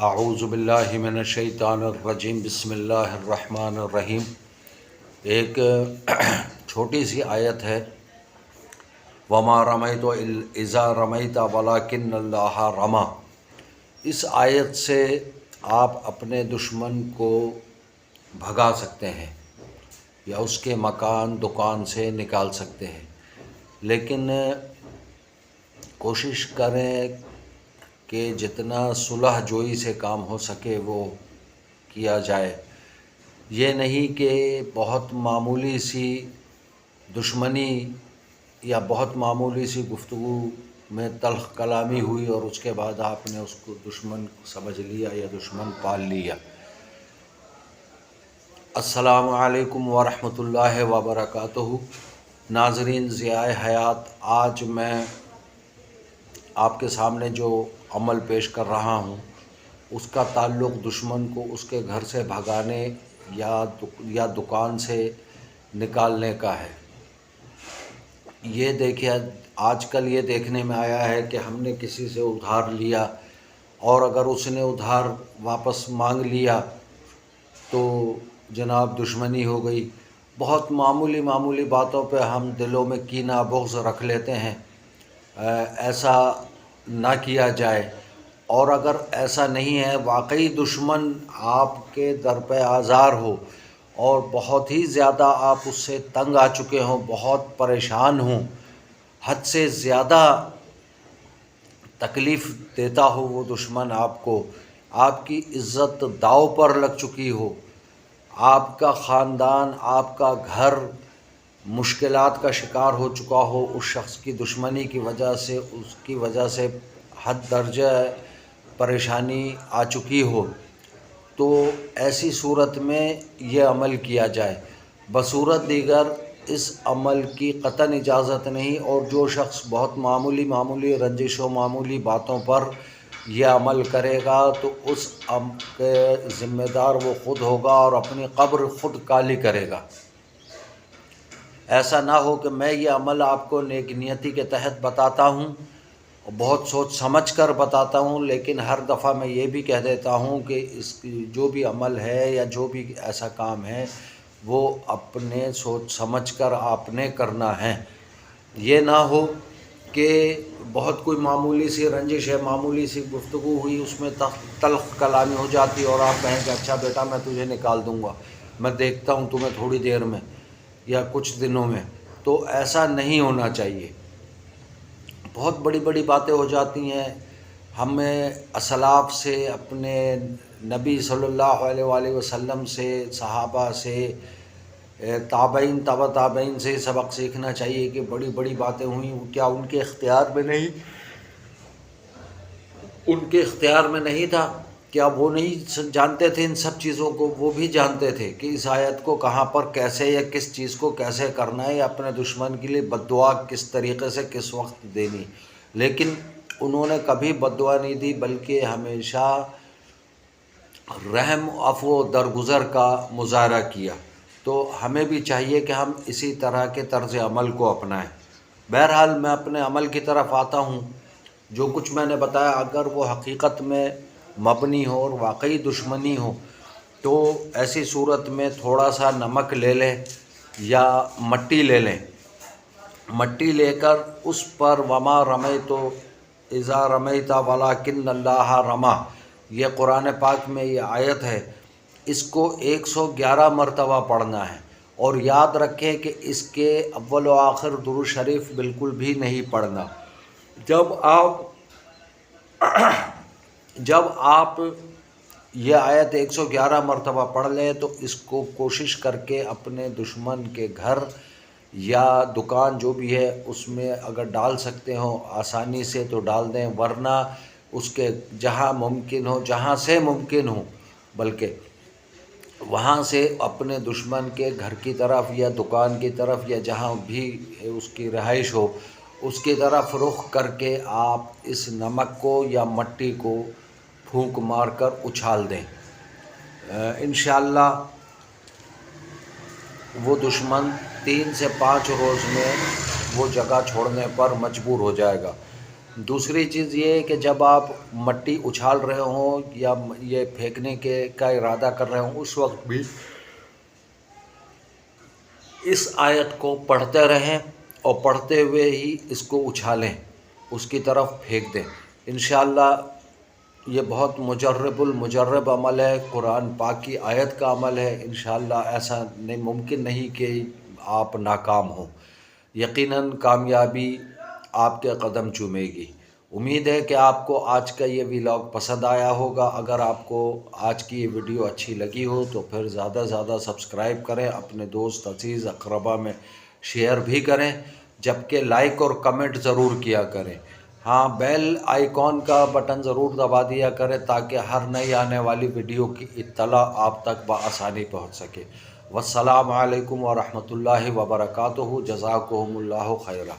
اعوذ باللہ من الشیطان الرجیم بسم اللہ الرحمن الرحیم۔ ایک چھوٹی سی آیت ہے، وما رمیت اذا رمیت ولکن اللہ رمی۔ اس آیت سے آپ اپنے دشمن کو بھگا سکتے ہیں یا اس کے مکان دکان سے نکال سکتے ہیں، لیکن کوشش کریں کہ جتنا صلح جوئی سے کام ہو سکے وہ کیا جائے۔ یہ نہیں کہ بہت معمولی سی دشمنی یا بہت معمولی سی گفتگو میں تلخ کلامی ہوئی اور اس کے بعد آپ نے اس کو دشمن سمجھ لیا یا دشمن پال لیا۔ السلام علیکم ورحمۃ اللہ وبرکاتہ۔ ناظرین ضیاء حیات، آج میں آپ کے سامنے جو عمل پیش کر رہا ہوں اس کا تعلق دشمن کو اس کے گھر سے بھگانے یا دکان سے نکالنے کا ہے۔ یہ دیکھیے، آج کل یہ دیکھنے میں آیا ہے کہ ہم نے کسی سے ادھار لیا اور اگر اس نے ادھار واپس مانگ لیا تو جناب دشمنی ہو گئی۔ بہت معمولی باتوں پہ ہم دلوں میں کینہ بغض رکھ لیتے ہیں۔ ایسا نہ کیا جائے، اور اگر ایسا نہیں ہے، واقعی دشمن آپ کے در پہ آزار ہو اور بہت ہی زیادہ آپ اس سے تنگ آ چکے ہوں، بہت پریشان ہوں، حد سے زیادہ تکلیف دیتا ہو وہ دشمن آپ کو، آپ کی عزت داؤ پر لگ چکی ہو، آپ کا خاندان، آپ کا گھر مشکلات کا شکار ہو چکا ہو اس شخص کی دشمنی کی وجہ سے، اس کی وجہ سے حد درجہ پریشانی آ چکی ہو، تو ایسی صورت میں یہ عمل کیا جائے۔ بصورت دیگر اس عمل کی قطعاً اجازت نہیں، اور جو شخص بہت معمولی رنجش و معمولی باتوں پر یہ عمل کرے گا تو اس عمل کے ذمہ دار وہ خود ہوگا اور اپنی قبر خود کالی کرے گا۔ ایسا نہ ہو کہ میں یہ عمل آپ کو نیک نیتی کے تحت بتاتا ہوں، بہت سوچ سمجھ کر بتاتا ہوں، لیکن ہر دفعہ میں یہ بھی کہہ دیتا ہوں کہ اس کی جو بھی عمل ہے یا جو بھی ایسا کام ہے وہ اپنے سوچ سمجھ کر آپ نے کرنا ہے۔ یہ نہ ہو کہ بہت کوئی معمولی سی رنجش ہے، معمولی سی گفتگو ہوئی، اس میں تلخ کلامی ہو جاتی اور آپ کہیں کہ اچھا بیٹا میں تجھے نکال دوں گا، میں دیکھتا ہوں تمہیں تھوڑی دیر میں یا کچھ دنوں میں۔ تو ایسا نہیں ہونا چاہیے۔ بہت بڑی باتیں ہو جاتی ہیں۔ ہمیں اسلاف سے، اپنے نبی صلی اللہ علیہ وآلہ وسلم سے، صحابہ سے، تابعین، تبع تابعین سے سبق سیکھنا چاہیے کہ بڑی باتیں ہوئیں، کیا ان کے اختیار میں نہیں؟ ان کے اختیار میں نہیں تھا؟ کیا وہ نہیں جانتے تھے ان سب چیزوں کو؟ وہ بھی جانتے تھے کہ اس آیت کو کہاں پر کیسے یا کس چیز کو کیسے کرنا ہے، یا اپنے دشمن کے لیے بد دعا کس طریقے سے کس وقت دینی، لیکن انہوں نے کبھی بد دعا نہیں دی، بلکہ ہمیشہ رحم، عفو، درگزر کا مظاہرہ کیا۔ تو ہمیں بھی چاہیے کہ ہم اسی طرح کے طرز عمل کو اپنائیں۔ بہرحال میں اپنے عمل کی طرف آتا ہوں۔ جو کچھ میں نے بتایا اگر وہ حقیقت میں مبنی ہو اور واقعی دشمنی ہو تو ایسی صورت میں تھوڑا سا نمک لے لیں یا مٹی لے لیں۔ مٹی لے کر اس پر وما رمیت اذا رمیت ولکن اللہ رمی، یہ قرآن پاک میں یہ آیت ہے، اس کو 111 مرتبہ پڑھنا ہے، اور یاد رکھیں کہ اس کے اول و آخر درود شریف بالکل بھی نہیں پڑھنا۔ جب آپ یہ آیت 111 مرتبہ پڑھ لیں تو اس کو کوشش کر کے اپنے دشمن کے گھر یا دکان جو بھی ہے اس میں اگر ڈال سکتے ہو آسانی سے تو ڈال دیں، ورنہ اس کے جہاں ممکن ہو، جہاں سے ممکن ہو بلکہ وہاں سے اپنے دشمن کے گھر کی طرف یا دکان کی طرف یا جہاں بھی اس کی رہائش ہو اس کی طرف رخ کر کے آپ اس نمک کو یا مٹی کو پھونک مار کر اچھال دیں۔ انشاءاللہ وہ دشمن 3 سے 5 روز میں وہ جگہ چھوڑنے پر مجبور ہو جائے گا۔ دوسری چیز یہ ہے کہ جب آپ مٹی اچھال رہے ہوں یا یہ پھینکنے کا ارادہ کر رہے ہوں، اس وقت بھی اس آیت کو پڑھتے رہیں اور پڑھتے ہوئے ہی اس کو اچھالیں، اس کی طرف پھینک دیں۔ انشاءاللہ یہ بہت مجرب عمل ہے، قرآن پاک کی آیت کا عمل ہے۔ انشاءاللہ ایسا ممکن نہیں کہ آپ ناکام ہوں، یقیناً کامیابی آپ کے قدم چومے گی۔ امید ہے کہ آپ کو آج کا یہ ویلاگ پسند آیا ہوگا۔ اگر آپ کو آج کی یہ ویڈیو اچھی لگی ہو تو پھر زیادہ سے زیادہ سبسکرائب کریں، اپنے دوست عزیز اقربا میں شیئر بھی کریں، جبکہ لائک اور کمنٹ ضرور کیا کریں۔ ہاں، بیل آئیکن کا بٹن ضرور دبا دیا کریں تاکہ ہر نئی آنے والی ویڈیو کی اطلاع آپ تک بآسانی پہنچ سکے۔ والسلام علیکم ورحمۃ اللہ وبرکاتہ۔ جزاکم اللہ خیرہ۔